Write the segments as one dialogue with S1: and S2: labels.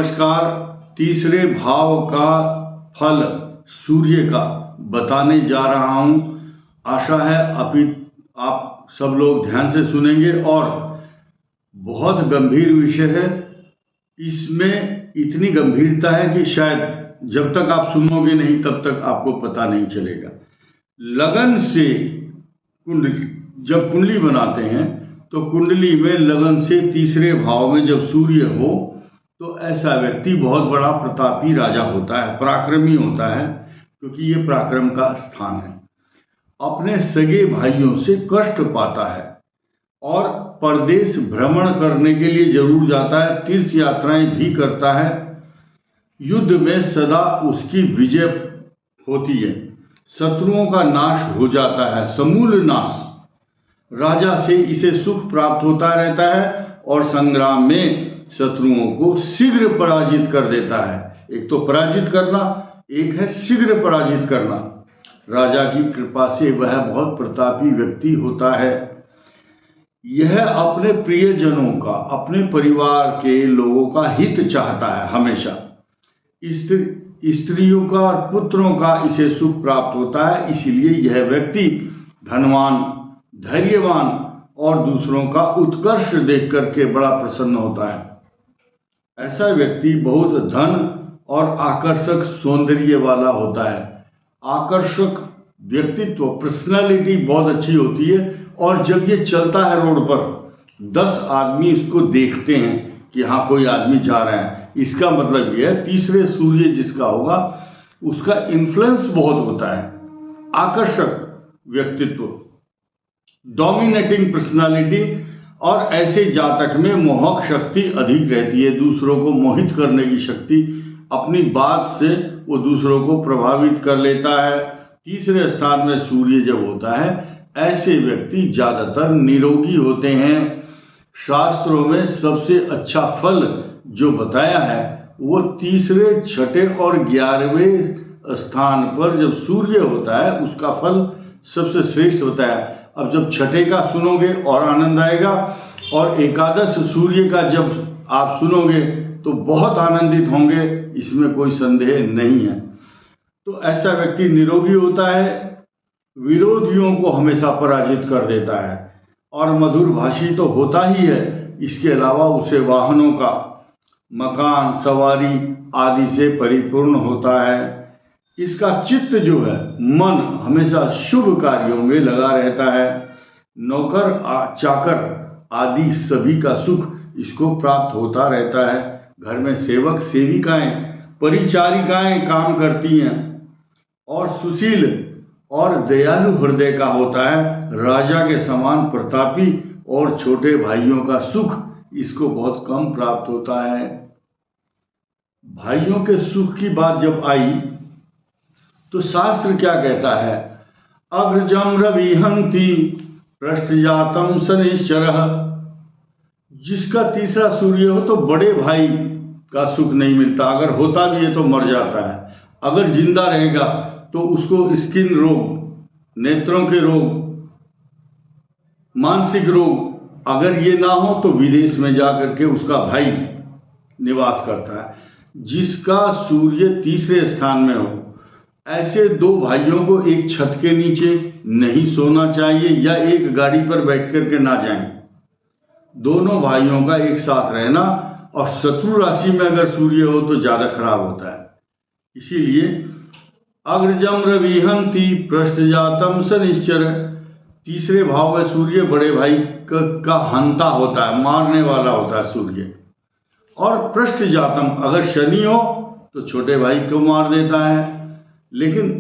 S1: नमस्कार। तीसरे भाव का फल सूर्य का बताने जा रहा हूं। आशा है आप सब लोग ध्यान से सुनेंगे और बहुत गंभीर विषय है। इसमें इतनी गंभीरता है कि शायद जब तक आप सुनोगे नहीं तब तक आपको पता नहीं चलेगा। लगन से कुंडली, जब कुंडली बनाते हैं तो कुंडली में लगन से तीसरे भाव में जब सूर्य हो तो ऐसा व्यक्ति बहुत बड़ा प्रतापी राजा होता है, पराक्रमी होता है, क्योंकि ये पराक्रम का स्थान है। अपने सगे भाइयों से कष्ट पाता है और परदेश भ्रमण करने के लिए जरूर जाता है, तीर्थ यात्राएं भी करता है। युद्ध में सदा उसकी विजय होती है, शत्रुओं का नाश हो जाता है, समूल नाश। राजा से इसे सुख प्राप्त होता रहता है और संग्राम में शत्रुओं को शीघ्र पराजित कर देता है। एक तो पराजित करना, एक है शीघ्र पराजित करना। राजा की कृपा से वह बहुत प्रतापी व्यक्ति होता है। यह अपने प्रियजनों का, अपने परिवार के लोगों का हित चाहता है हमेशा। स्त्रियों का और पुत्रों का इसे सुख प्राप्त होता है, इसीलिए यह व्यक्ति धनवान, धैर्यवान और दूसरों का उत्कर्ष देख करके बड़ा प्रसन्न होता है। ऐसा व्यक्ति बहुत धन और आकर्षक सौंदर्य वाला होता है। आकर्षक व्यक्तित्व, पर्सनालिटी बहुत अच्छी होती है और जब ये चलता है रोड पर 10 आदमी इसको देखते हैं कि हाँ कोई आदमी जा रहा है, इसका मतलब ये है तीसरे सूर्य जिसका होगा उसका इन्फ्लुएंस बहुत होता है। आकर्षक व्यक्तित्व, डोमिनेटिंग पर्सनालिटी, और ऐसे जातक में मोहक शक्ति अधिक रहती है। दूसरों को मोहित करने की शक्ति, अपनी बात से वो दूसरों को प्रभावित कर लेता है। तीसरे स्थान में सूर्य जब होता है ऐसे व्यक्ति ज़्यादातर निरोगी होते हैं। शास्त्रों में सबसे अच्छा फल जो बताया है वो तीसरे, छठे और 11वें स्थान पर जब सूर्य होता है उसका फल सबसे श्रेष्ठ होता है। अब जब छठे का सुनोगे और आनंद आएगा, और एकादश सूर्य का जब आप सुनोगे तो बहुत आनंदित होंगे, इसमें कोई संदेह नहीं है। तो ऐसा व्यक्ति निरोगी होता है, विरोधियों को हमेशा पराजित कर देता है और मधुरभाषी तो होता ही है। इसके अलावा उसे वाहनों का, मकान, सवारी आदि से परिपूर्ण होता है। इसका चित्त जो है, मन हमेशा शुभ कार्यों में लगा रहता है। नौकर, चाकर आदि सभी का सुख इसको प्राप्त होता रहता है। घर में सेवक, सेविकाएं, परिचारिकाएं काम करती हैं और सुशील और दयालु हृदय का होता है। राजा के समान प्रतापी और छोटे भाइयों का सुख इसको बहुत कम प्राप्त होता है। भाइयों के सुख की बात जब आई तो शास्त्र क्या कहता है? अग्रजम रविहंति पृष्ठजातम शनिश्चरः। जिसका तीसरा सूर्य हो तो बड़े भाई का सुख नहीं मिलता, अगर होता भी है तो मर जाता है। अगर जिंदा रहेगा तो उसको स्किन रोग, नेत्रों के रोग, मानसिक रोग अगर ये ना हो तो विदेश में जा करके उसका भाई निवास करता है। जिसका सूर्य तीसरे स्थान में हो, ऐसे दो भाइयों को एक छत के नीचे नहीं सोना चाहिए या एक गाड़ी पर बैठ करके ना जाएं। दोनों भाइयों का एक साथ रहना, और शत्रु राशि में अगर सूर्य हो तो ज्यादा खराब होता है। इसीलिए अग्रजम रविहंति पृष्ठजातम शनिश्चर, तीसरे भाव में सूर्य बड़े भाई का हंता होता है, मारने वाला होता है सूर्य। और पृष्ठजातम, अगर शनि हो तो छोटे भाई को मार देता है। लेकिन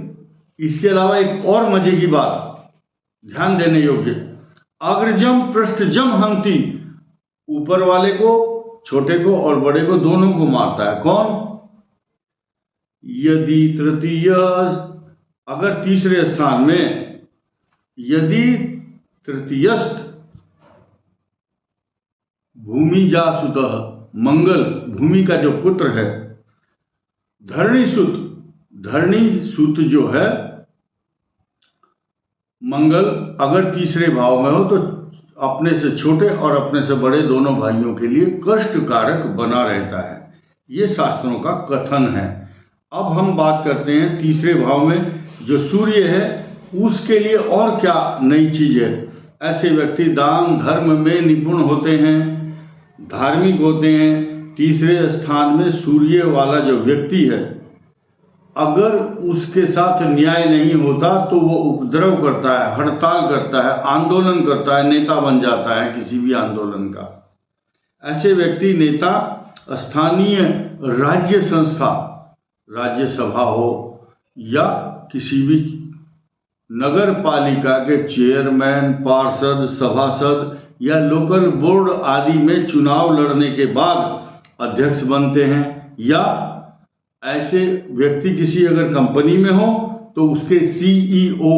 S1: इसके अलावा एक और मजे की बात ध्यान देने योग्य, अग्रजम पृष्ठजम हंति, ऊपर वाले को, छोटे को और बड़े को, दोनों को मारता है। कौन? यदि तृतीय, अगर तीसरे स्थान में यदि तृतीयस्थ भूमिजा सुतः, मंगल भूमि का जो पुत्र है, धरणीसुत, धरणी सुत जो है मंगल, अगर तीसरे भाव में हो तो अपने से छोटे और अपने से बड़े दोनों भाइयों के लिए कष्टकारक बना रहता है। ये शास्त्रों का कथन है। अब हम बात करते हैं तीसरे भाव में जो सूर्य है उसके लिए और क्या नई चीज है। ऐसे व्यक्ति दान धर्म में निपुण होते हैं, धार्मिक होते हैं। तीसरे स्थान में सूर्य वाला जो व्यक्ति है, अगर उसके साथ न्याय नहीं होता तो वो उपद्रव करता है, हड़ताल करता है, आंदोलन करता है, नेता बन जाता है किसी भी आंदोलन का। ऐसे व्यक्ति नेता स्थानीय राज्य संस्था, राज्य सभा हो या किसी भी नगर पालिका के चेयरमैन, पार्षद, सभासद या लोकल बोर्ड आदि में चुनाव लड़ने के बाद अध्यक्ष बनते हैं। या ऐसे व्यक्ति किसी अगर कंपनी में हो तो उसके CEO,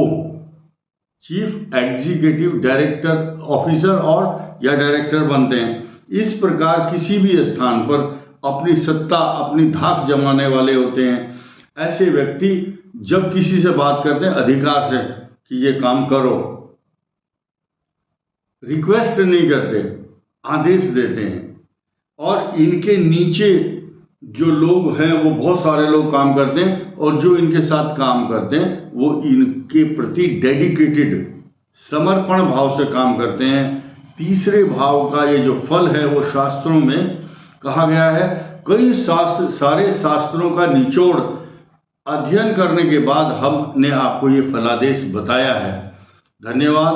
S1: chief executive director officer और या डायरेक्टर बनते हैं। इस प्रकार किसी भी स्थान पर अपनी सत्ता, अपनी धाक जमाने वाले होते हैं। ऐसे व्यक्ति जब किसी से बात करते हैं अधिकार से कि ये काम करो, रिक्वेस्ट नहीं करते, आदेश देते हैं। और इनके नीचे जो लोग हैं वो बहुत सारे लोग काम करते हैं और जो इनके साथ काम करते हैं वो इनके प्रति डेडिकेटेड, समर्पण भाव से काम करते हैं। तीसरे भाव का ये जो फल है वो शास्त्रों में कहा गया है। कई सारे शास्त्रों का निचोड़ अध्ययन करने के बाद हमने आपको ये फलादेश बताया है। धन्यवाद,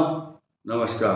S1: नमस्कार।